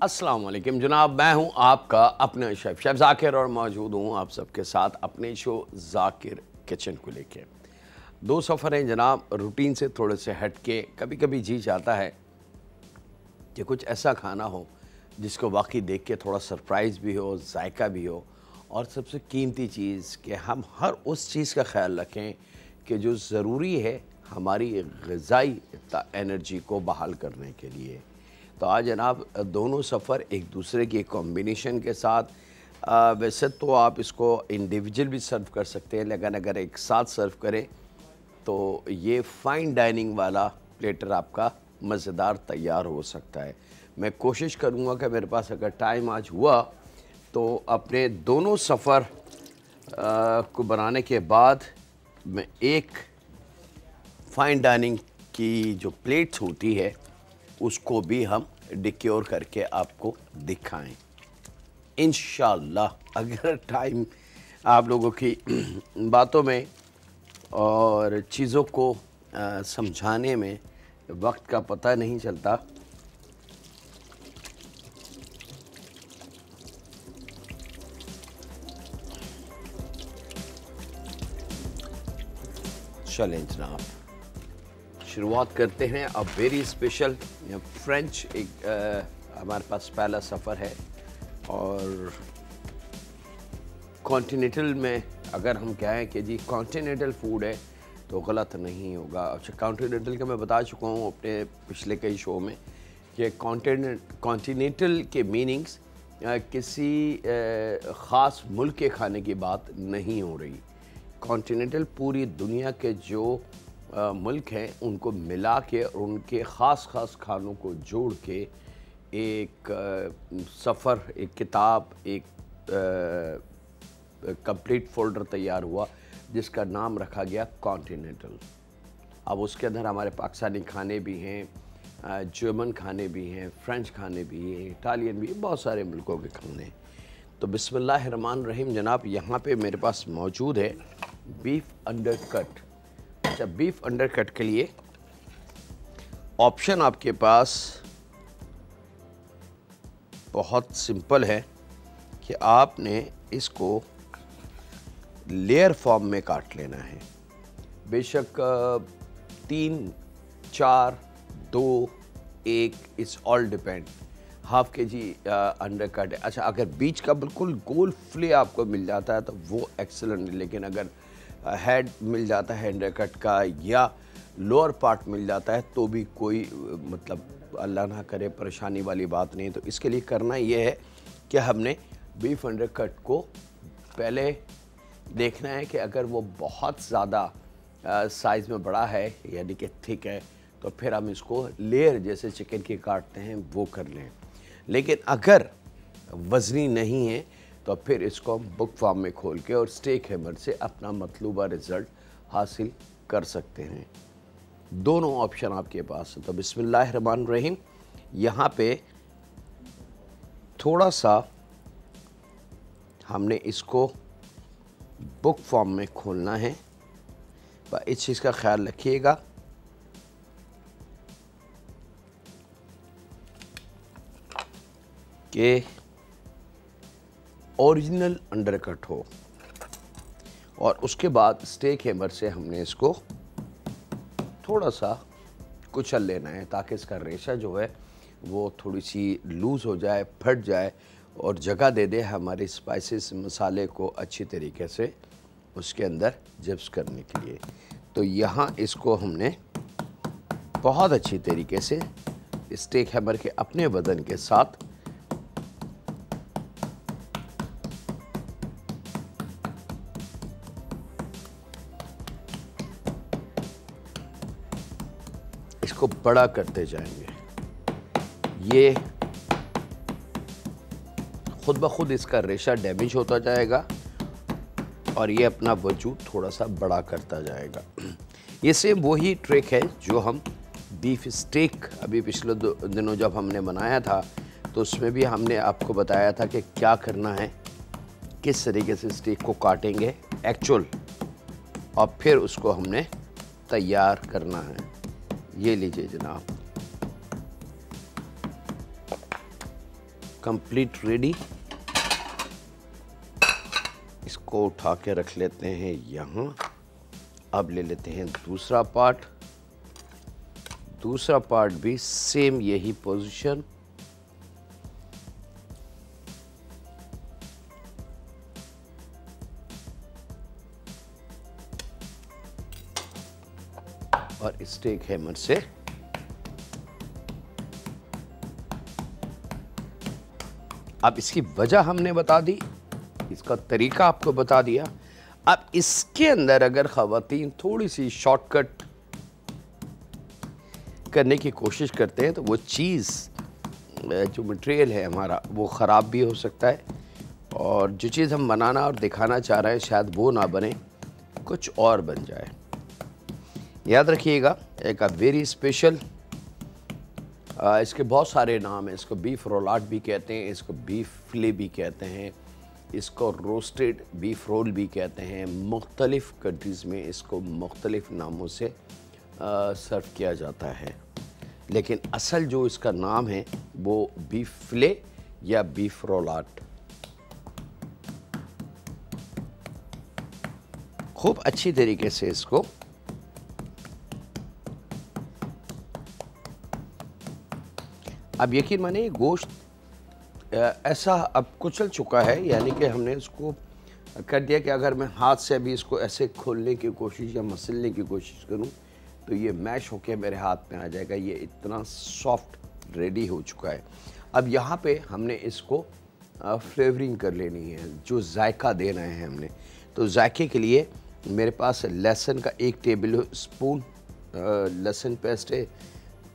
अस्सलाम वालेकुम जनाब, मैं हूं आपका अपना शेफ़ ज़ाकिर और मौजूद हूं आप सबके साथ अपने शो ज़ाकिर किचन को लेके। दो सफ़र हैं जनाब, रूटीन से थोड़े से हट के। कभी कभी जी चाहता है कि कुछ ऐसा खाना हो जिसको वाकई देख के थोड़ा सरप्राइज़ भी हो, जायका भी हो, और सबसे कीमती चीज़ कि हम हर उस चीज़ का ख्याल रखें कि जो ज़रूरी है हमारी ग़िज़ाई एनर्जी को बहाल करने के लिए। तो आज जनाब दोनों सफ़र एक दूसरे के कॉम्बिनेशन के साथ, वैसे तो आप इसको इंडिविजुअल भी सर्व कर सकते हैं, लेकिन अगर एक साथ सर्व करें तो ये फ़ाइन डाइनिंग वाला प्लेटर आपका मज़ेदार तैयार हो सकता है। मैं कोशिश करूँगा कि मेरे पास अगर टाइम आज हुआ तो अपने दोनों सफ़र को बनाने के बाद मैं एक फ़ाइन डाइनिंग की जो प्लेट्स होती है उसको भी हम डिक्योर करके आपको दिखाएं इंशाअल्लाह। अगर टाइम आप लोगों की बातों में और चीज़ों को समझाने में वक्त का पता नहीं चलता। चलें जनाब, शुरुआत करते हैं। अब वेरी स्पेशल फ्रेंच एक हमारे पास पहला सफ़र है, और कॉन्टिनेंटल में अगर हम कहें कि जी कॉन्टिनेंटल फूड है तो गलत नहीं होगा। अच्छा, कॉन्टिनेंटल का मैं बता चुका हूँ अपने पिछले कई शो में कि कॉन्टिनेंटल के मीनिंग्स किसी ख़ास मुल्क के खाने की बात नहीं हो रही। कॉन्टिनेंटल पूरी दुनिया के जो मुल्क हैं उनको मिला के और उनके ख़ास खानों को जोड़ के एक सफ़र, एक किताब, एक कंप्लीट फ़ोल्डर तैयार हुआ जिसका नाम रखा गया कॉन्टिनेंटल। अब उसके अंदर हमारे पाकिस्तानी खाने भी हैं, जर्मन खाने भी हैं, फ्रेंच खाने भी हैं, इटालियन भी, बहुत सारे मुल्कों के खाने। तो बिस्मिल्लाहिर्रहमानिर्रहीम जनाब, यहाँ पे मेरे पास मौजूद है बीफ अंडरकट। अच्छा, बीफ अंडरकट के लिए ऑप्शन आपके पास बहुत सिंपल है कि आपने इसको लेयर फॉर्म में काट लेना है। बेशक 3, 4, 2, 1, इट्स ऑल डिपेंड। हाफ़ के जी अंडरकट है। अच्छा, अगर बीच का बिल्कुल गोल फ्ले आपको मिल जाता है तो वो एक्सेलेंट है, लेकिन अगर हेड मिल जाता है अंडरकट का या लोअर पार्ट मिल जाता है तो भी कोई मतलब अल्लाह ना करे परेशानी वाली बात नहीं। तो इसके लिए करना ये है कि हमने बीफ अंडरकट को पहले देखना है कि अगर वो बहुत ज़्यादा साइज़ में बड़ा है यानी कि थिक है तो फिर हम इसको लेयर जैसे चिकन की काटते हैं वो कर लें। लेकिन अगर वज़नी नहीं है तो फिर इसको हम बुक फॉर्म में खोल के और स्टेक हैमर से अपना मतलूबा रिज़ल्ट हासिल कर सकते हैं। दोनों ऑप्शन आपके पास है। तो बिस्मिल्लाहिर्रहमानिर्रहीम, यहाँ पे थोड़ा सा हमने इसको बुक फॉर्म में खोलना है। इस चीज़ का ख्याल रखिएगा कि ओरिजिनल अंडरकट हो, और उसके बाद स्टेक हैमर से हमने इसको थोड़ा सा कुचल लेना है ताकि इसका रेशा जो है वो थोड़ी सी लूज़ हो जाए, फट जाए और जगह दे दे हमारे स्पाइसेस मसाले को अच्छी तरीके से उसके अंदर जिब्स करने के लिए। तो यहाँ इसको हमने बहुत अच्छी तरीके से स्टेक हैमर के अपने वज़न के साथ इसको बड़ा करते जाएंगे। ये खुद ब खुद इसका रेशा डैमेज होता जाएगा और ये अपना वजूद थोड़ा सा बड़ा करता जाएगा। ये सेम वही ट्रिक है जो हम बीफ स्टेक अभी पिछले दिनों जब हमने बनाया था तो उसमें भी हमने आपको बताया था कि क्या करना है, किस तरीके से स्टेक को काटेंगे एक्चुअल, और फिर उसको हमने तैयार करना है। ये लीजिए जनाब, कंप्लीट रेडी। इसको उठा के रख लेते हैं यहाँ। अब ले लेते हैं दूसरा पार्ट। दूसरा पार्ट भी सेम यही पोजीशन। और स्टेक हैमर से अब इसकी वजह हमने बता दी, इसका तरीका आपको बता दिया। अब इसके अंदर अगर ख़वातीन थोड़ी सी शॉर्टकट करने की कोशिश करते हैं तो वो चीज़ जो मटेरियल है हमारा वो ख़राब भी हो सकता है, और जो चीज़ हम बनाना और दिखाना चाह रहे हैं शायद वो ना बने, कुछ और बन जाए। याद रखिएगा, एक वेरी स्पेशल, इसके बहुत सारे नाम हैं। इसको बीफ रोलाट भी कहते हैं, इसको बीफ फिले भी कहते हैं, इसको रोस्टेड बीफ रोल भी कहते हैं। मुख्तलिफ़ कंट्रीज़ में इसको मुख्तलिफ़ नामों से सर्व किया जाता है, लेकिन असल जो इसका नाम है वो बीफ फिले या बीफ रोलाट। खूब अच्छी तरीके से इसको अब यकीन मानिए गोश्त ऐसा अब कुचल चुका है, यानी कि हमने इसको कर दिया कि अगर मैं हाथ से अभी इसको ऐसे खोलने की कोशिश या मसलने की कोशिश करूं तो ये मैश होके मेरे हाथ में आ जाएगा। ये इतना सॉफ्ट रेडी हो चुका है। अब यहाँ पे हमने इसको फ्लेवरिंग कर लेनी है, जो जायका देना है हमने। तो जायके के लिए मेरे पास लहसुन का 1 टेबल स्पून लहसुन पेस्ट है,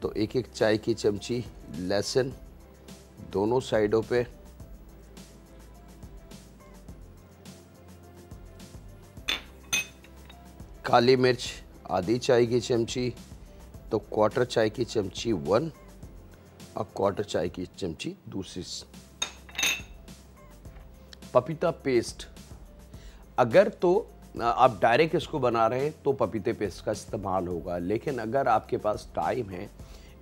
तो 1 चाय की चमची लहसुन दोनों साइडों पे, काली मिर्च आधी चाय की चमची, तो 1/4 चाय की चमची 1 और 1/4 चाय की चमची दूसरी। पपीता पेस्ट, अगर तो आप डायरेक्ट इसको बना रहे हैं तो पपीते पेस्ट का इस्तेमाल होगा, लेकिन अगर आपके पास टाइम है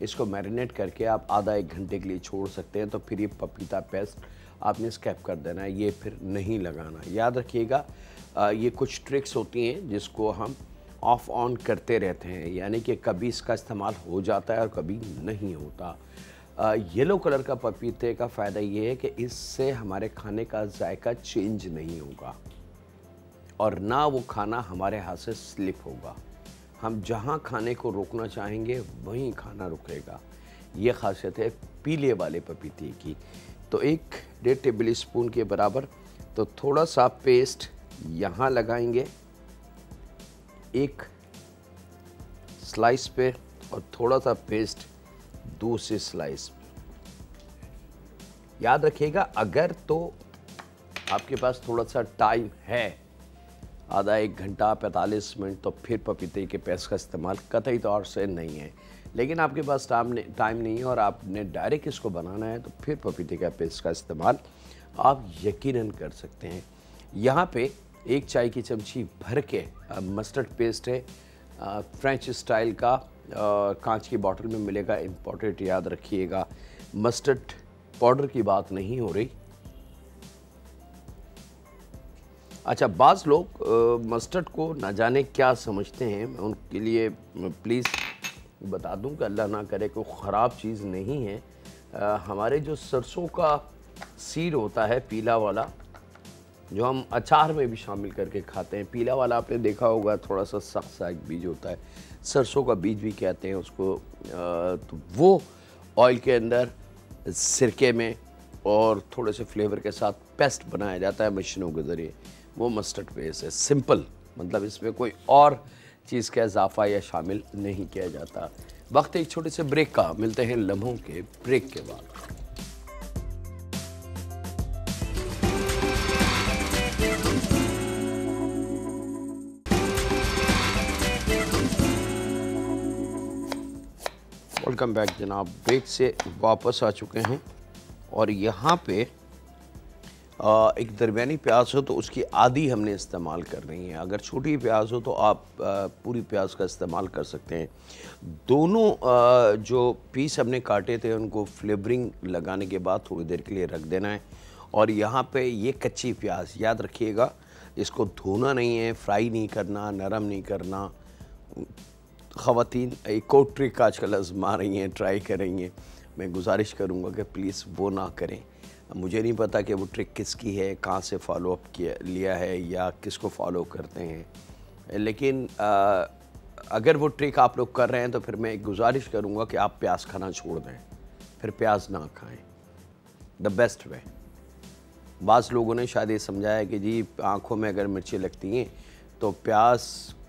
इसको मैरिनेट करके आप आधा 1 घंटे के लिए छोड़ सकते हैं, तो फिर ये पपीता पेस्ट आपने स्किप कर देना है, ये फिर नहीं लगाना। याद रखिएगा, ये कुछ ट्रिक्स होती हैं जिसको हम ऑफ ऑन करते रहते हैं, यानी कि कभी इसका इस्तेमाल हो जाता है और कभी नहीं होता। येलो कलर का पपीते का फ़ायदा ये है कि इससे हमारे खाने का जायका चेंज नहीं होगा और ना वो खाना हमारे हाथ से स्लिप होगा। हम जहाँ खाने को रोकना चाहेंगे वहीं खाना रुकेगा। ये खासियत है पीले वाले पपीते की। तो 1.5 टेबल स्पून के बराबर, तो थोड़ा सा पेस्ट यहाँ लगाएंगे 1 स्लाइस पे और थोड़ा सा पेस्ट दूसरे स्लाइस पे। याद रखिएगा, अगर तो आपके पास थोड़ा सा टाइम है, आधा 1 घंटा 45 मिनट, तो फिर पपीते के पेस्ट का इस्तेमाल कतई तौर से नहीं है। लेकिन आपके पास टाइम नहीं है और आपने डायरेक्ट इसको बनाना है, तो फिर पपीते का पेस्ट का इस्तेमाल आप यकीनन कर सकते हैं। यहाँ पे 1 चाय की चमची भर के मस्टर्ड पेस्ट है, फ्रेंच स्टाइल का, कांच की बोतल में मिलेगा, इम्पोर्टेड। याद रखिएगा, मस्टर्ड पाउडर की बात नहीं हो रही। अच्छा, बाज़ लोग मस्टर्ड को ना जाने क्या समझते हैं, मैं उनके लिए प्लीज़ बता दूं कि अल्लाह ना करे कोई ख़राब चीज़ नहीं है। हमारे जो सरसों का सीड होता है पीला वाला, जो हम अचार में भी शामिल करके खाते हैं, पीला वाला आपने देखा होगा, थोड़ा सा सख्त सा एक बीज होता है, सरसों का बीज भी कहते हैं उसको। तो वो ऑयल के अंदर सिरके में और थोड़े से फ्लेवर के साथ पेस्ट बनाया जाता है मशीनों के ज़रिए। वो मस्टर्ड पेस्ट है, सिंपल, मतलब इसमें कोई और चीज़ का इजाफा या शामिल नहीं किया जाता। वक्त एक छोटे से ब्रेक का, मिलते हैं लम्हों के ब्रेक के बाद। वेलकम बैक जनाब, ब्रेक से वापस आ चुके हैं और यहाँ पे एक दरमियानी प्याज हो तो उसकी आधी हमने इस्तेमाल कर रही है। अगर छोटी प्याज हो तो आप पूरी प्याज का इस्तेमाल कर सकते हैं। दोनों जो पीस हमने काटे थे उनको फ्लेवरिंग लगाने के बाद थोड़ी देर के लिए रख देना है। और यहाँ पे ये कच्ची प्याज याद रखिएगा, इसको धोना नहीं है, फ्राई नहीं करना, नरम नहीं करना। ख़वातीन एक और ट्रिक आजकल आजमा रही हैं, ट्राई कर रही हैं, मैं गुजारिश करूँगा कि प्लीज़ वो ना करें। मुझे नहीं पता कि वो ट्रिक किसकी है, कहाँ से फॉलो अप किया लिया है या किसको फॉलो करते हैं, लेकिन अगर वो ट्रिक आप लोग कर रहे हैं तो फिर मैं एक गुजारिश करूँगा कि आप प्याज खाना छोड़ दें, फिर प्याज ना खाएं। The best way. बाज़ लोगों ने शायद ये समझाया कि जी आँखों में अगर मिर्ची लगती हैं तो प्याज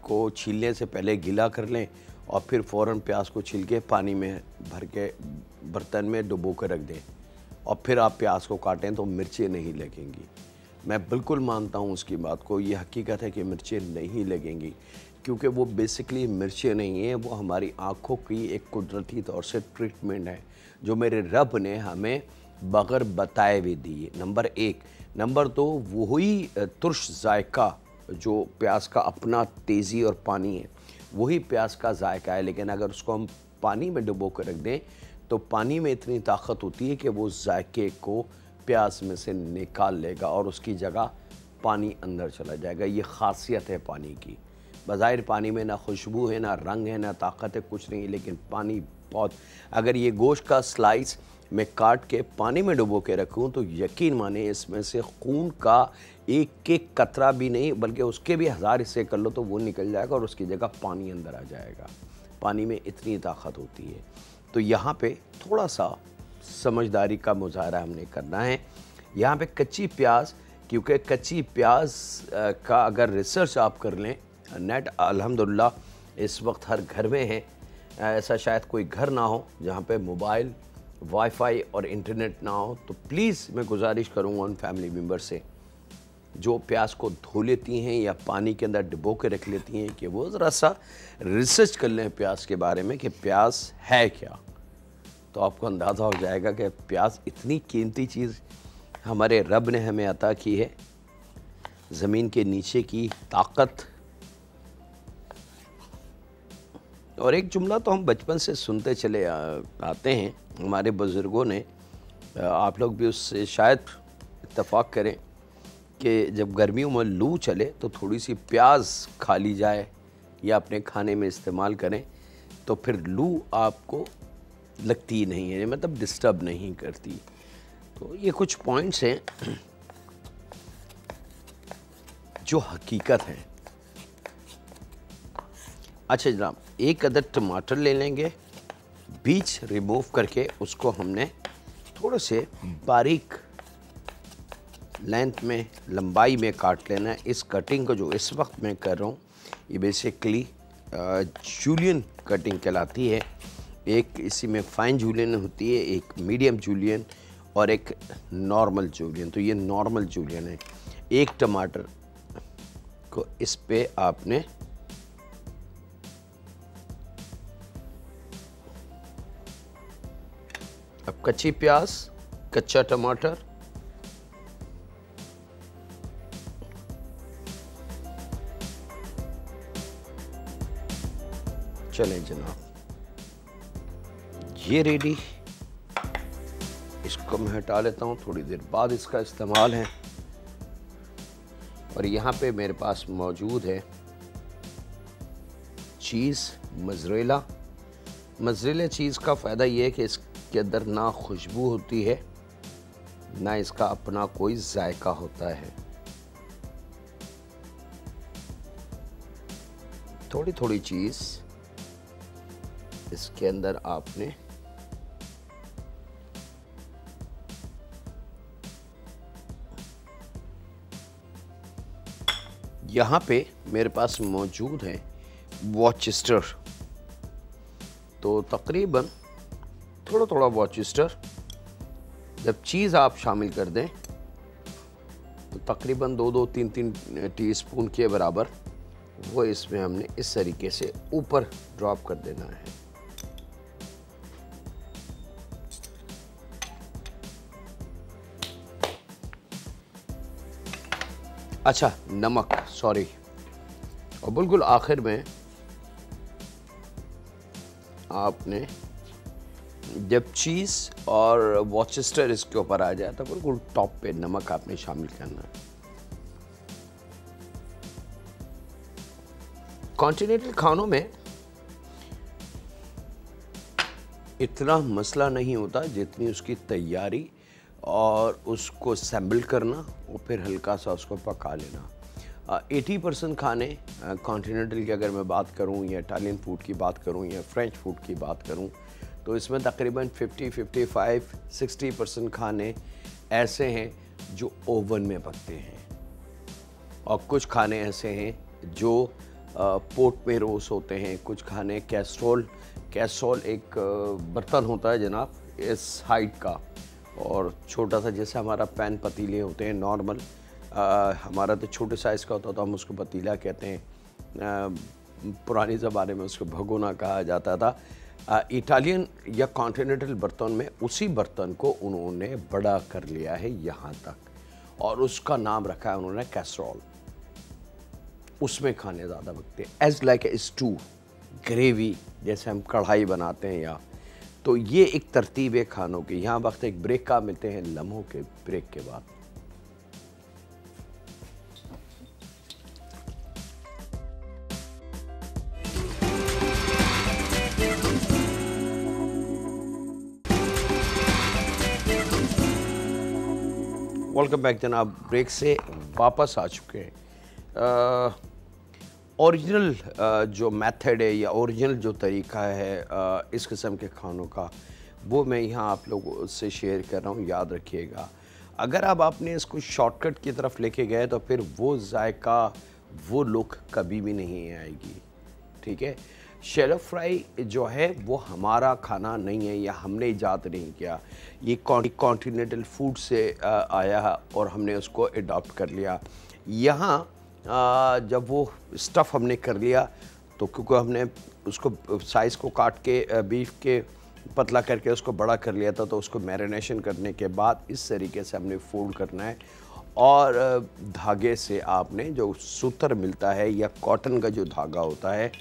को छीलने से पहले गीला कर लें और फिर फ़ौरन प्याज को छील के पानी में भर के बर्तन में डुबो कर रख दें और फिर आप प्याज को काटें तो मिर्चें नहीं लगेंगी। मैं बिल्कुल मानता हूँ उसकी बात को, ये हकीकत है कि मिर्चें नहीं लगेंगी, क्योंकि वो बेसिकली मिर्चें नहीं हैं, वो हमारी आँखों की एक कुदरती तौर से ट्रीटमेंट है जो मेरे रब ने हमें बग़ैर बताए भी दी है। नंबर एक। नंबर दो, वही तुर्श जायका जो प्याज का अपना तेज़ी और पानी है, वही प्याज का जायका है, लेकिन अगर उसको हम पानी में डुबो कर रख दें तो पानी में इतनी ताकत होती है कि वो जायके को प्याज में से निकाल लेगा और उसकी जगह पानी अंदर चला जाएगा। ये ख़ासियत है पानी की। बज़ाहिर पानी में ना खुशबू है, ना रंग है, ना ताकत है, कुछ नहीं, लेकिन पानी बहुत। अगर ये गोश्त का स्लाइस मैं काट के पानी में डुबो के रखूँ तो यकीन माने इसमें से खून का एक एक कतरा भी नहीं बल्कि उसके भी 1000 हिस्से कर लो तो वो निकल जाएगा और उसकी जगह पानी अंदर आ जाएगा। पानी में इतनी ताकत होती है। तो यहाँ पे थोड़ा सा समझदारी का मुजाहरा हमने करना है। यहाँ पे कच्ची प्याज, क्योंकि कच्ची प्याज का अगर रिसर्च आप कर लें, नेट अल्हम्दुलिल्लाह इस वक्त हर घर में है। ऐसा शायद कोई घर ना हो जहाँ पे मोबाइल, वाईफाई और इंटरनेट ना हो, तो प्लीज़ मैं गुजारिश करूँगा उन फैमिली मेम्बर से जो प्याज को धो लेती हैं या पानी के अंदर डुबो के रख लेती हैं कि वो ज़रा सा रिसर्च कर लें प्याज के बारे में कि प्याज है क्या। तो आपको अंदाज़ा हो जाएगा कि प्याज इतनी कीमती चीज़ हमारे रब ने हमें अता की है। ज़मीन के नीचे की ताकत। और एक जुमला तो हम बचपन से सुनते चले आते हैं, हमारे बुज़ुर्गों ने, आप लोग भी उससे शायद इत्तफ़ाक़ करें कि जब गर्मियों में लू चले तो थोड़ी सी प्याज खा ली जाए या अपने खाने में इस्तेमाल करें तो फिर लू आपको लगती नहीं है, मतलब डिस्टर्ब नहीं करती। तो ये कुछ पॉइंट्स हैं जो हकीकत है। अच्छा जनाब, एक अदद टमाटर ले लेंगे, बीज रिमूव करके उसको हमने थोड़े से बारीक लेंथ में, लंबाई में काट लेना है। इस कटिंग को जो इस वक्त मैं कर रहा हूँ ये बेसिकली जूलियन कटिंग कहलाती है। एक इसी में फाइन जूलियन होती है, एक मीडियम जूलियन और एक नॉर्मल जूलियन। तो ये नॉर्मल जूलियन है। एक टमाटर को इस पे आपने अब कच्ची प्याज, कच्चा टमाटर, चलें जनाब, ये रेडी। इसको मैं हटा लेता हूँ, थोड़ी देर बाद इसका इस्तेमाल है। और यहाँ पे मेरे पास मौजूद है चीज़ मोज़रेला। मोज़रेला चीज़ का फ़ायदा ये है कि इसके अंदर ना खुशबू होती है ना इसका अपना कोई जायका होता है। थोड़ी थोड़ी चीज़ इसके अंदर आपने यहाँ पे मेरे पास मौजूद है वॉरचेस्टर। तो तकरीबन थोड़ा थोड़ा वॉरचेस्टर जब चीज़ आप शामिल कर दें तो तकरीबन 2-2, 3-3 टीस्पून के बराबर वो इसमें हमने इस तरीके से ऊपर ड्रॉप कर देना है। अच्छा, नमक, सॉरी, और बिल्कुल आखिर में आपने जब चीज़ और वॉचेस्टर इसके ऊपर आ जाए तो बिल्कुल टॉप पे नमक आपने शामिल करना है। कॉन्टिनेंटल खानों में इतना मसला नहीं होता जितनी उसकी तैयारी और उसको असेंबल करना और फिर हल्का सा उसको पका लेना। 80% खाने कॉन्टिनेंटल की अगर मैं बात करूं या इटालियन फूड की बात करूं या फ्रेंच फूड की बात करूं तो इसमें तकरीबन 50-55-60% खाने ऐसे हैं जो ओवन में पकते हैं और कुछ खाने ऐसे हैं जो पोट में रोस्ट होते हैं। कुछ खाने कैसरोल एक बर्तन होता है जनाब इस हाइट का और छोटा सा, जैसे हमारा पैन पतीले होते हैं नॉर्मल, हमारा तो छोटे साइज़ का होता था, हम उसको पतीला कहते हैं। पुराने ज़माने में उसको भगोना कहा जाता था। इटालियन या कॉन्टिनेंटल बर्तन में उसी बर्तन को उन्होंने बड़ा कर लिया है यहाँ तक और उसका नाम रखा है उन्होंने कैसरोल। उसमें खाने ज़्यादा पकते हैं as like a stew, gravy, जैसे हम कढ़ाई बनाते हैं या, तो ये एक तरतीब है खानों की। यहाँ वक्त एक ब्रेक का, मिलते हैं लम्हों के ब्रेक के बाद। वेलकम बैक जनाब, ब्रेक से वापस आ चुके हैं। ओरिजिनल जो मेथड है या ओरिजिनल जो तरीका है इस किस्म के खानों का, वो मैं यहाँ आप लोगों से शेयर कर रहा हूँ। याद रखिएगा, अगर अब आपने इसको शॉर्टकट की तरफ लेके गए तो फिर वो जायका, वो लुक कभी भी नहीं आएगी। ठीक है, शैलो फ्राई जो है वो हमारा खाना नहीं है या हमने ईजाद नहीं किया, ये कॉन्टिनेंटल फूड से आया और हमने उसको अडॉप्ट कर लिया। यहाँ जब वो स्टफ़ हमने कर लिया तो क्योंकि हमने उसको साइज़ को काट के बीफ के पतला करके उसको बड़ा कर लिया था, तो उसको मैरिनेशन करने के बाद इस तरीके से हमने फोल्ड करना है और धागे से आपने जो सूतर मिलता है या कॉटन का जो धागा होता है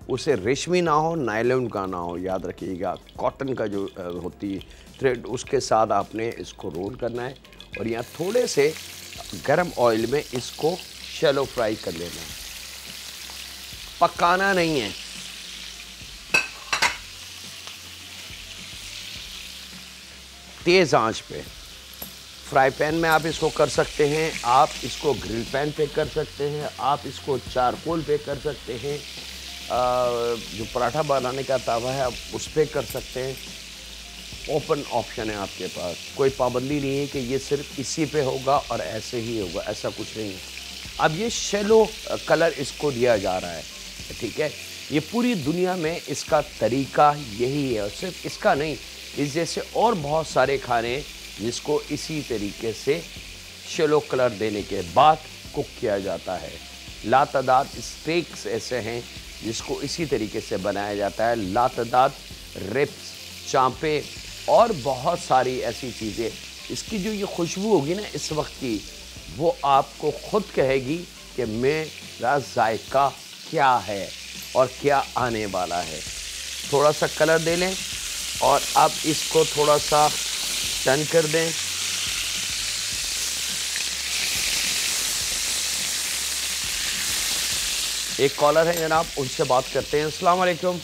उसे रेशमी ना हो, नायलॉन का ना हो, याद रखिएगा, कॉटन का जो होती थ्रेड, उसके साथ आपने इसको रोल करना है और यहाँ थोड़े से गरम ऑयल में इसको शैलो फ्राई कर लेना है, पकाना नहीं है। तेज आंच पे फ्राई पैन में आप इसको कर सकते हैं, आप इसको ग्रिल पैन पे कर सकते हैं, आप इसको चारकोल पे कर सकते हैं, जो पराठा बनाने का तवा है आप उस पर कर सकते हैं। ओपन ऑप्शन है आपके पास, कोई पाबंदी नहीं है कि ये सिर्फ इसी पे होगा और ऐसे ही होगा, ऐसा कुछ नहीं है। अब ये शैलो कलर इसको दिया जा रहा है, ठीक है, ये पूरी दुनिया में इसका तरीका यही है और सिर्फ इसका नहीं, इस जैसे और बहुत सारे खाने जिसको इसी तरीके से शैलो कलर देने के बाद कुक किया जाता है। लातादाद स्टेक्स ऐसे हैं जिसको इसी तरीके से बनाया जाता है, लातादाद रिब्स, चांपे और बहुत सारी ऐसी चीज़ें। इसकी जो ये खुशबू होगी ना इस वक्त की, वो आपको खुद कहेगी कि मेरा जायका क्या है और क्या आने वाला है। थोड़ा सा कलर दे लें और अब इसको थोड़ा सा टर्न कर दें। एक कॉलर है जनाब, उनसे बात करते हैं। अस्सलाम वालेकुम।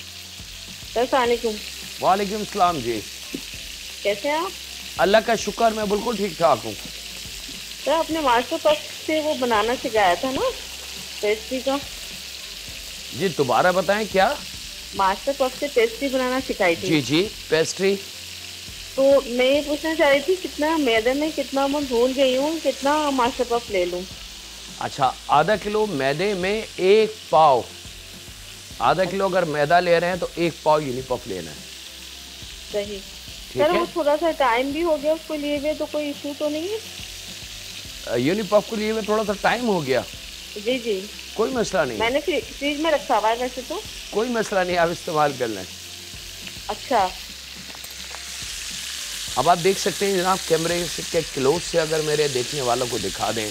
वालेकुम सलाम जी, कैसे हैं आप? अल्लाह का शुक्र, मैं बिल्कुल ठीक ठाक हूँ। सर आपने मास्टर पफ से वो बनाना सिखाया था ना, पेस्ट्री का? जी दोबारा बताएं क्या? मास्टर पफ से पेस्ट्री बनाना सिखाई थी। जी जी, पेस्ट्री। तो मैं ये पूछना चाह रही थी, कितना मैदे में कितना मैं भूल गई हूँ, कितना मास्टर पफ ले लूँ? अच्छा, आधा किलो मैदे में 1 पाव, आधा किलो अगर मैदा ले रहे हैं तो 1 पाव यूनिपफ लेना है। सही। ठीक सर है, वो थोड़ा सा टाइम भी हो गया उसको लिए हुए, तो कोई इशू तो नहीं है? यूनिपफ को लिए हुए थोड़ा सा टाइम हो गया? जी जी, कोई मसला नहीं, मैंने फ्रिज में रखा हुआ है वैसे तो। कोई मसला नहीं, आप इस्तेमाल कर लें। अच्छा, अब आप देख सकते हैं जनाब, कैमरे के क्लोज से अगर मेरे देखने वालों को दिखा दें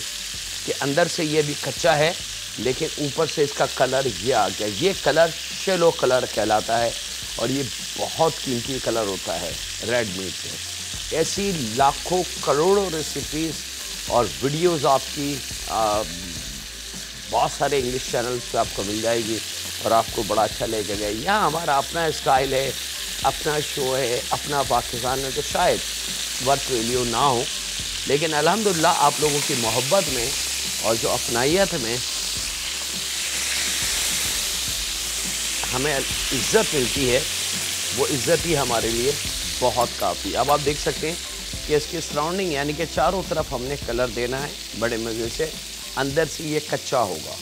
कि अंदर से ये भी कच्चा है लेकिन ऊपर से इसका कलर ये आ गया। ये कलर शेलो कलर कहलाता है और ये बहुत कीमती कलर होता है रेड मीट में। ऐसी लाखों करोड़ों रेसिपीज़ और वीडियोस आपकी बहुत सारे इंग्लिश चैनल्स पे आपको मिल जाएगी और आपको बड़ा अच्छा लगेगा। यहाँ हमारा अपना स्टाइल है, अपना शो है, अपना पाकिस्तान में तो शायद वर्थ वैल्यू ना हो, लेकिन अल्हम्दुलिल्लाह आप लोगों की मोहब्बत में और जो अपनाइयत में हमें इज़्ज़त मिलती है, वो इज़्ज़त ही हमारे लिए बहुत काफ़ी। अब आप देख सकते हैं कि इसकी सराउंडिंग यानी कि चारों तरफ हमने कलर देना है बड़े मज़े से। अंदर से ये कच्चा होगा,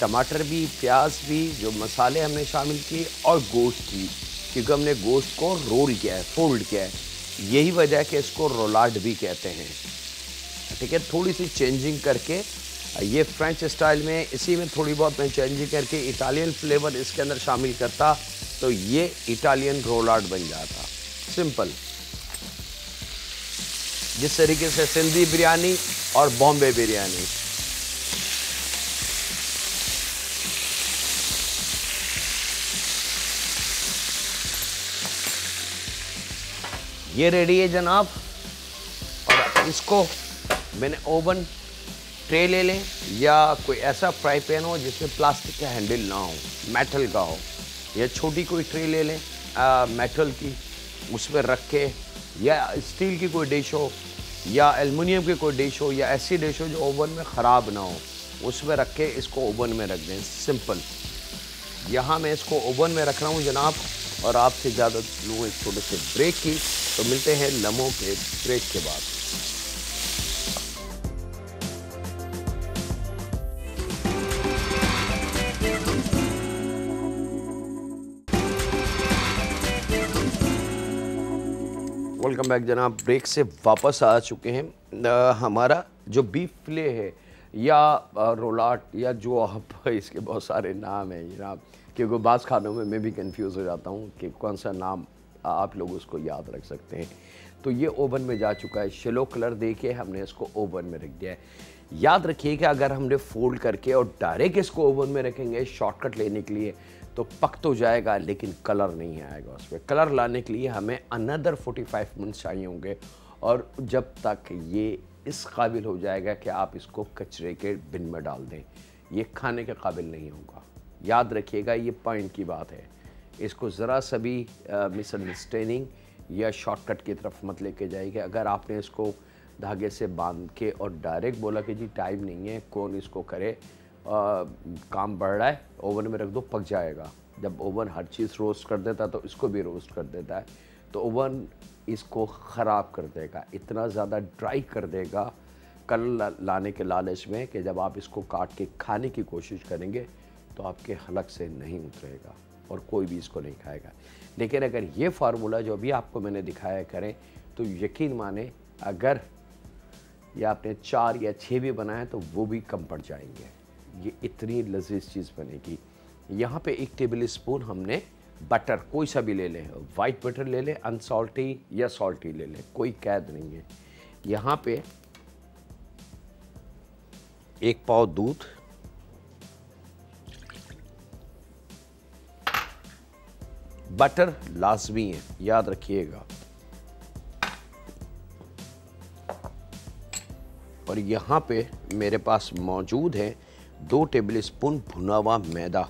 टमाटर भी, प्याज भी, जो मसाले हमने शामिल किए और गोश्त भी, क्योंकि हमने गोश्त को रोल किया है, फोल्ड किया है। यही वजह है कि इसको रोलाड भी कहते हैं। ठीक है, थोड़ी सी चेंजिंग करके ये फ्रेंच स्टाइल में, इसी में थोड़ी बहुत मैं चेंजिंग करके इटालियन फ्लेवर इसके अंदर शामिल करता तो ये इटालियन रोलाड बन जाता। सिंपल, जिस तरीके से सिंधी बिरयानी और बॉम्बे बिरयानी। ये रेडी है जनाब। और इसको मैंने ओवन ट्रे ले लें या कोई ऐसा फ्राई पैन हो जिसमें प्लास्टिक का हैंडल ना हो, मेटल का हो, या छोटी कोई ट्रे ले लें मेटल की, उसमें रख के, या स्टील की कोई डिश हो या एल्युमिनियम की कोई डिश हो या ऐसी डिश हो जो ओवन में ख़राब ना हो, उसमें रख के इसको ओवन में रख दें। सिंपल। यहाँ मैं इसको ओवन में रख रहा हूँ जनाब और आपसे इजाज़त लूँ एक छोटे से ब्रेक की। तो मिलते हैं लम्हों के ब्रेक के बाद। वेलकम बैक जनाब। ब्रेक से वापस आ चुके हैं। हमारा जो बीफ फिले है या रोलाट या जो आप इसके बहुत सारे नाम हैं जनाब, क्योंकि बाज़ खानों में मैं भी कंफ्यूज हो जाता हूँ कि कौन सा नाम आप लोग उसको याद रख सकते हैं। तो ये ओवन में जा चुका है, शेलो कलर दे के हमने इसको ओवन में रख दिया है। याद रखिए कि अगर हमने फोल्ड करके और डायरेक्ट इसको ओवन में रखेंगे शॉर्टकट लेने के लिए तो पक तो जाएगा लेकिन कलर नहीं आएगा उसमें। कलर लाने के लिए हमें अनदर 45 मिनट्स चाहिए होंगे और जब तक ये इस काबिल हो जाएगा कि आप इसको कचरे के बिन में डाल दें, ये खाने के काबिल नहीं होगा। याद रखिएगा, ये पॉइंट की बात है। इसको ज़रा सा भी मिसअंडरस्टैंडिंग या शॉर्टकट की तरफ मत लेके जाइए। अगर आपने इसको धागे से बांध के और डायरेक्ट बोला कि जी टाइम नहीं है, कौन इसको करे, काम बढ़ रहा है, ओवन में रख दो, पक जाएगा। जब ओवन हर चीज़ रोस्ट कर देता है तो इसको भी रोस्ट कर देता है, तो ओवन इसको ख़राब कर देगा, इतना ज़्यादा ड्राई कर देगा कलर लाने के लालच में कि जब आप इसको काट के खाने की कोशिश करेंगे तो आपके हलक से नहीं उतरेगा और कोई भी इसको नहीं खाएगा। लेकिन अगर ये फार्मूला जो भी आपको मैंने दिखाया करें तो यकीन माने, अगर ये आपने 4 या 6 भी बनाए तो वो भी कम पड़ जाएंगे। ये इतनी लजीज चीज़ बनेगी। यहाँ पे 1 टेबल स्पून हमने बटर कोई सा भी ले लें, वाइट बटर ले लें, अनसॉल्टी या सॉल्टी ले लें, कोई कैद नहीं है। यहाँ पे 1 पाव दूध, बटर लाजमी है, याद रखिएगा। और यहाँ पे मेरे पास मौजूद है 2 टेबल स्पून भुना हुआ मैदा।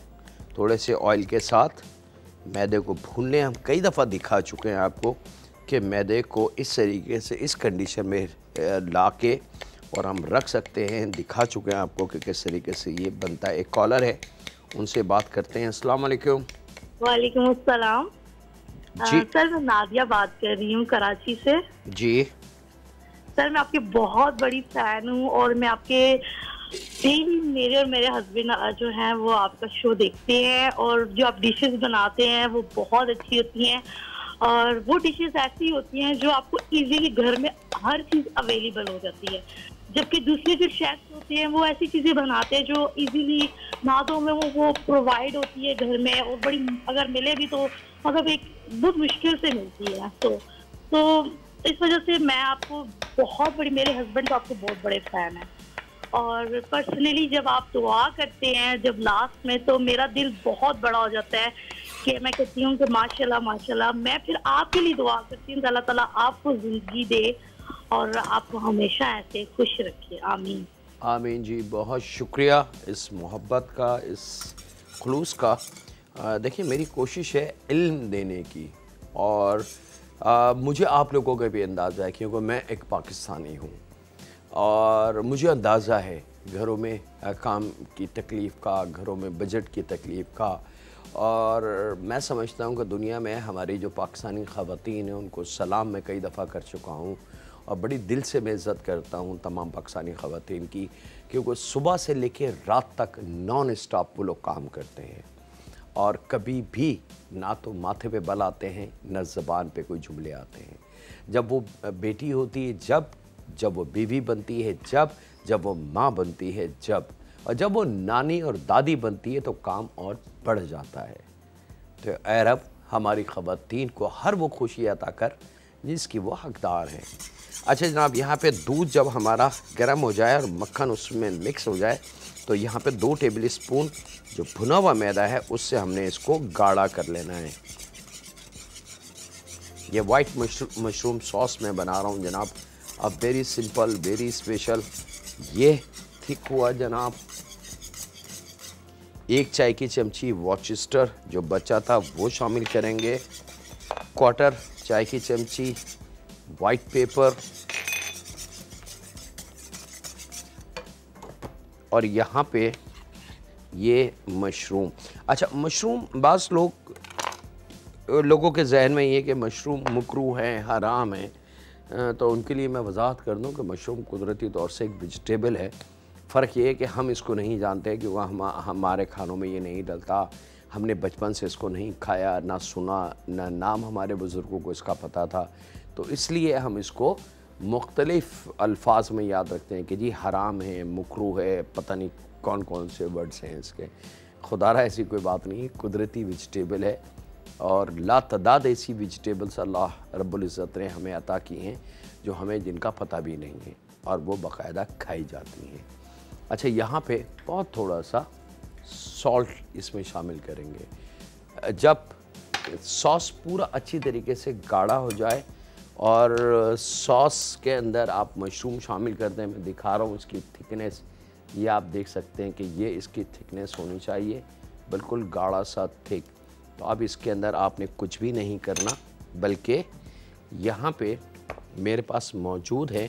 थोड़े से ऑयल के साथ मैदे को भून लें। हम कई दफ़ा दिखा चुके हैं आपको कि मैदे को इस तरीके से इस कंडीशन में ला के और हम रख सकते हैं। दिखा चुके हैं आपको कि किस तरीके से ये बनता है। एक कॉलर है, उनसे बात करते हैं। अस्सलाम वालेकुम। वालेकुम अस्सलाम। जी सर, मैं नादिया बात कर रही हूँ कराची से। जी सर, मैं आपकी बहुत बड़ी फैन हूँ और मैं आपके डेली, मेरे और मेरे हस्बैंड जो हैं वो आपका शो देखते हैं और जो आप डिशेस बनाते हैं वो बहुत अच्छी होती हैं और वो डिशेस ऐसी होती हैं जो आपको इजीली घर में हर चीज़ अवेलेबल हो जाती है। जबकि दूसरे जो शेफ्स होते हैं वो ऐसी चीज़ें बनाते हैं जो इजीली नादों में वो प्रोवाइड होती है घर में, और बड़ी अगर मिले भी तो मतलब एक बहुत मुश्किल से मिलती है। तो इस वजह से मैं आपको बहुत बड़ी, मेरे हस्बैंड तो आपको बहुत बड़े फ़ैन हैं। और पर्सनली जब आप दुआ करते हैं जब लास्ट में, तो मेरा दिल बहुत बड़ा हो जाता है कि मैं कहती हूँ कि माशाल्लाह माशाल्लाह। मैं फिर आपके लिए दुआ करती हूँ, अल्लाह ताला आपको जिंदगी दे और आपको हमेशा ऐसे खुश रखे। आमीन आमीन जी, बहुत शुक्रिया इस मोहब्बत का, इस खुलूस का। देखिए, मेरी कोशिश है इल्म देने की, और मुझे आप लोगों का भी अंदाज़ा है क्योंकि मैं एक पाकिस्तानी हूँ, और मुझे अंदाज़ा है घरों में काम की तकलीफ़ का, घरों में बजट की तकलीफ़ का। और मैं समझता हूँ कि दुनिया में हमारी जो पाकिस्तानी ख़वातीन हैं उनको सलाम मैं कई दफ़ा कर चुका हूँ, और बड़ी दिल से मैं इज़्ज़त करता हूँ तमाम पाकिस्तानी ख़वातीन की, क्योंकि सुबह से लेकर रात तक नॉन स्टॉप वो लोग काम करते हैं, और कभी भी ना तो माथे पे बल आते हैं, न ज़बान पे कोई जुमले आते हैं। जब वो बेटी होती है, जब वो बीवी बनती है, जब वो माँ बनती है, और जब वो नानी और दादी बनती है, तो काम और बढ़ जाता है। तो ऐ रब हमारी ख़वातीन को हर वो खुशी अता कर जिसकी वो हकदार हैं। अच्छा जनाब, यहाँ पे दूध जब हमारा गर्म हो जाए और मक्खन उसमें मिक्स हो जाए, तो यहाँ पे 2 टेबल स्पून जो भुना हुआ मैदा है उससे हमने इसको गाढ़ा कर लेना है। ये वाइट मशरूम सॉस मैं बना रहा हूँ जनाब, अब वेरी सिंपल, वेरी स्पेशल। ये थिक हुआ जनाब। 1 चाय की चमची वॉरचेस्टर जो बचा था वो शामिल करेंगे, 1/4 चाय की चमची वाइट पेपर, और यहाँ पे ये मशरूम। अच्छा, मशरूम बाज़ लोगों के जहन में ये कि मशरूम मकरूह है, हराम है, तो उनके लिए मैं वजाहत कर दूं कि मशरूम कुदरती तौर से एक वेजिटेबल है। फ़र्क ये है कि हम इसको नहीं जानते क्योंकि हमारे खानों में ये नहीं डलता, हमने बचपन से इसको नहीं खाया, ना सुना, ना नाम हमारे बुज़ुर्गों को इसका पता था, तो इसलिए हम इसको मुख्तलिफ़ अल्फाज में याद रखते हैं कि जी हराम है, मकरूह है, पता नहीं कौन कौन से वर्ड्स हैं इसके। खुदारा ऐसी कोई बात नहीं, कुदरती वेजिटेबल है, और लातदाद ऐसी वेजिटेबल्स अल्लाह रब्बुल इज़्ज़त ने हमें अता की हैं जो हमें जिनका पता भी नहीं है, और वो बाकायदा खाई जाती हैं। अच्छा, यहाँ पे बहुत थोड़ा सा सॉल्ट इसमें शामिल करेंगे। जब सॉस पूरा अच्छी तरीके से गाढ़ा हो जाए और सॉस के अंदर आप मशरूम शामिल कर दें, मैं दिखा रहा हूँ इसकी थिकनेस, ये आप देख सकते हैं कि ये इसकी थिकनेस होनी चाहिए, बिल्कुल गाढ़ा सा थिक। तो अब इसके अंदर आपने कुछ भी नहीं करना, बल्कि यहाँ पे मेरे पास मौजूद है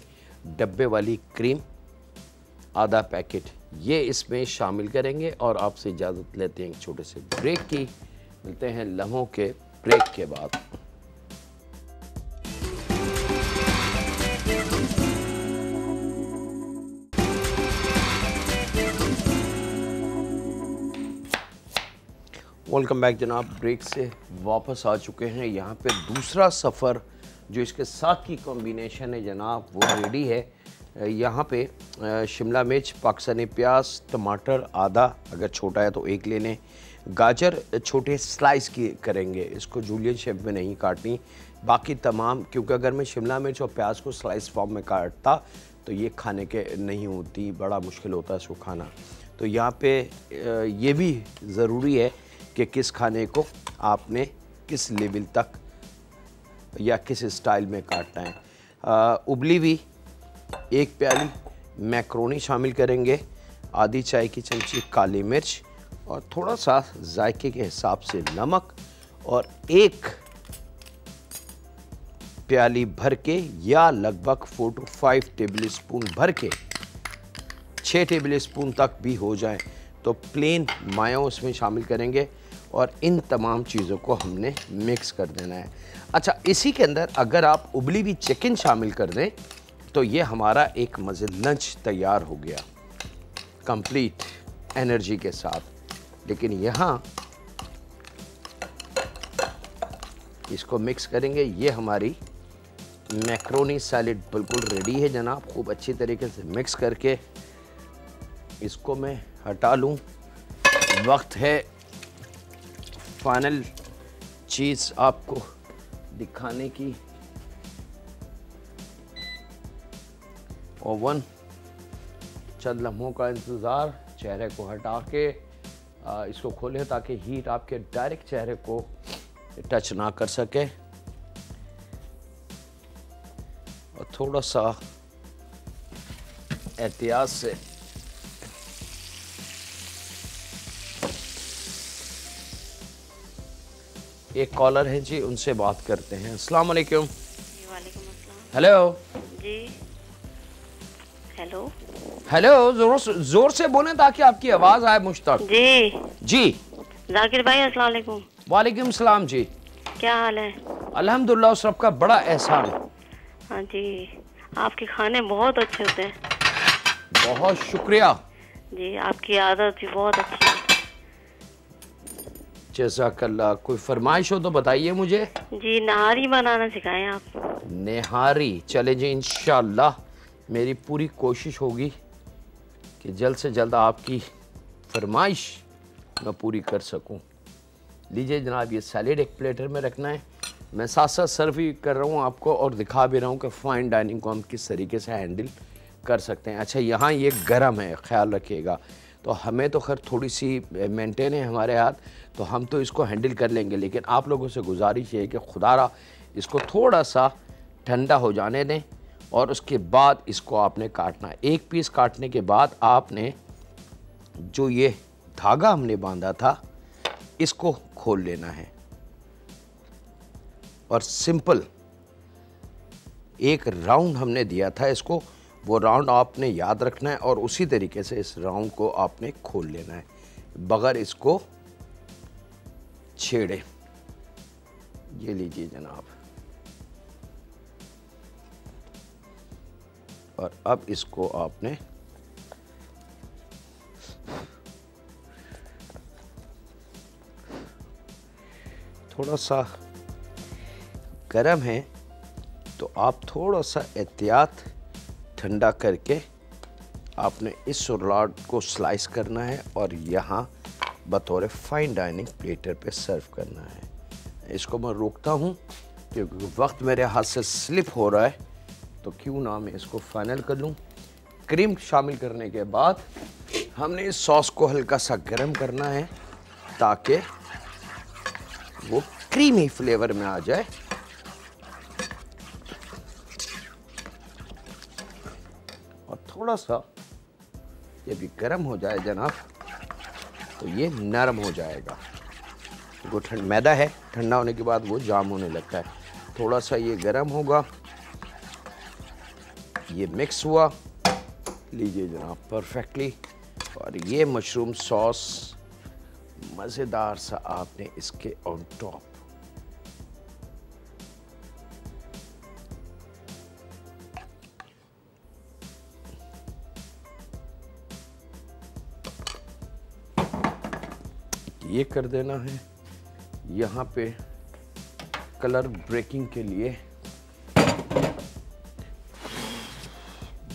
डब्बे वाली क्रीम, आधा पैकेट, ये इसमें शामिल करेंगे, और आपसे इजाज़त लेते हैं एक छोटे से ब्रेक की। मिलते हैं लम्हों के ब्रेक के बाद। वेलकम बैक जनाब, ब्रेक से वापस आ चुके हैं। यहाँ पे दूसरा सफ़र जो इसके साथ की कॉम्बिनेशन है जनाब वो रेडी है। यहाँ पे शिमला मिर्च, पाकिस्तानी प्याज, टमाटर आधा, अगर छोटा है तो 1 ले लें, गाजर छोटे स्लाइस की करेंगे, इसको जूलियन शेप में नहीं काटनी, बाकी तमाम, क्योंकि अगर मैं शिमला मिर्च और प्याज को स्लाइस फॉर्म में काटता तो ये खाने के नहीं होती, बड़ा मुश्किल होता है इसको खाना। तो यहाँ पे ये भी ज़रूरी है कि किस खाने को आपने किस लेवल तक या किस स्टाइल में काटना है। उबली हुई 1 प्याली मैक्रोनी शामिल करेंगे, आधी चाय की चमची काली मिर्च, और थोड़ा सा जायके के हिसाब से नमक, और 1 प्याली भर के या लगभग 4 to 5 टेबल स्पून भर के, 6 टेबल स्पून तक भी हो जाए तो प्लेन मायो उसमें शामिल करेंगे, और इन तमाम चीज़ों को हमने मिक्स कर देना है। अच्छा, इसी के अंदर अगर आप उबली हुई चिकन शामिल कर दें तो ये हमारा एक मज़े लंच तैयार हो गया कंप्लीट एनर्जी के साथ। लेकिन यहाँ इसको मिक्स करेंगे। ये हमारी मैक्रोनी सैलेड बिल्कुल रेडी है जनाब। खूब अच्छी तरीके से मिक्स करके इसको मैं हटा लूँ। वक्त है फाइनल चीज़ आपको दिखाने की। ओवन चंद लम्हों का इंतज़ार। चेहरे को हटा के इसको खोलें ताकि हीट आपके डायरेक्ट चेहरे को टच ना कर सके। और थोड़ा सा एहतियात से एक कॉलर है जी, उनसे बात करते हैं। अस्सलाम वालेकुम। वालेकुम अस्सलाम। हेलो जी हेलो हेलो, जोर से बोलें ताकि आपकी आवाज़ आए मुझ तक। जी जाकिर भाई अस्सलाम वालेकुम। वालेकुम सलाम जी। क्या हाल है? अल्हम्दुलिल्लाह, सबका बड़ा एहसान। हाँ जी, आपके खाने बहुत अच्छे होते हैं। बहुत शुक्रिया जी, आपकी आदत भी बहुत अच्छी है। जज़ाकल्लाह। कोई फरमाइश हो तो बताइए मुझे। जी, नहारी बनाना सिखाएं आप। निहारी, चले जी, इंशाल्लाह मेरी पूरी कोशिश होगी कि जल्द से जल्द आपकी फरमाइश मैं पूरी कर सकूं। लीजिए जनाब, ये सैलेड एक प्लेटर में रखना है। मैं साथ साथ सर्व भी कर रहा हूँ आपको और दिखा भी रहा हूँ कि फ़ाइन डाइनिंग को हम किस तरीके से हैंडल कर सकते हैं। अच्छा, यहाँ ये गर्म है, ख्याल रखिएगा। तो हमें तो खैर थोड़ी सी मेंटेन है हमारे हाथ, तो हम तो इसको हैंडल कर लेंगे, लेकिन आप लोगों से गुजारिश है कि खुदारा इसको थोड़ा सा ठंडा हो जाने दें और उसके बाद इसको आपने काटना है। एक पीस काटने के बाद आपने जो ये धागा हमने बांधा था इसको खोल लेना है और सिंपल एक राउंड हमने दिया था इसको, वो राउंड आपने याद रखना है और उसी तरीके से इस राउंड को आपने खोल लेना है बगैर इसको छेड़े। ये लीजिए जनाब, और अब इसको आपने थोड़ा सा गरम है तो आप थोड़ा सा एहतियात ठंडा करके आपने इस सलाद को स्लाइस करना है और यहाँ बतौर फाइन डाइनिंग प्लेटर पे सर्व करना है। इसको मैं रोकता हूँ क्योंकि वक्त मेरे हाथ से स्लिप हो रहा है, तो क्यों ना मैं इसको फाइनल कर लूँ। क्रीम शामिल करने के बाद हमने इस सॉस को हल्का सा गर्म करना है ताकि वो क्रीमी फ्लेवर में आ जाए। और थोड़ा सा जब ये गर्म हो जाए जनाब तो ये नरम हो जाएगा। वो मैदा है, ठंडा होने के बाद वो जाम होने लगता है। थोड़ा सा ये गर्म होगा, ये मिक्स हुआ, लीजिए जनाब परफेक्टली। और ये मशरूम सॉस मज़ेदार सा आपने इसके ऑन टॉप ये कर देना है। यहाँ पे कलर ब्रेकिंग के लिए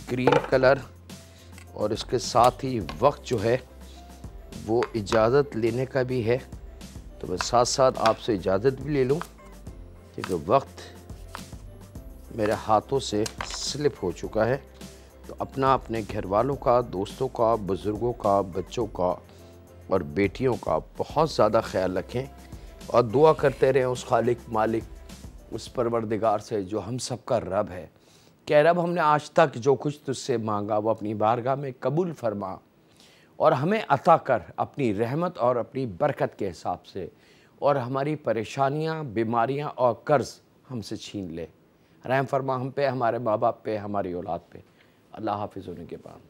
ग्रीन कलर, और इसके साथ ही वक्त जो है वो इजाज़त लेने का भी है, तो मैं साथ साथ आपसे इजाज़त भी ले लूँ क्योंकि वक्त मेरे हाथों से स्लिप हो चुका है। तो अपना, अपने घर वालों का, दोस्तों का, बुज़ुर्गों का, बच्चों का और बेटियों का बहुत ज़्यादा ख्याल रखें और दुआ करते रहें उस खालिक मालिक, उस परवरदिगार से जो हम सब का रब है। कि रब, हमने आज तक जो कुछ तुझसे मांगा वो अपनी बारगाह में कबूल फरमा और हमें अता कर अपनी रहमत और अपनी बरकत के हिसाब से, और हमारी परेशानियां, बीमारियां और कर्ज़ हमसे छीन ले। रहम फरमा हम पे, हमारे माँ बाप पे, हमारी औलाद पे। अल्लाह हाफिज़ होने के बाद।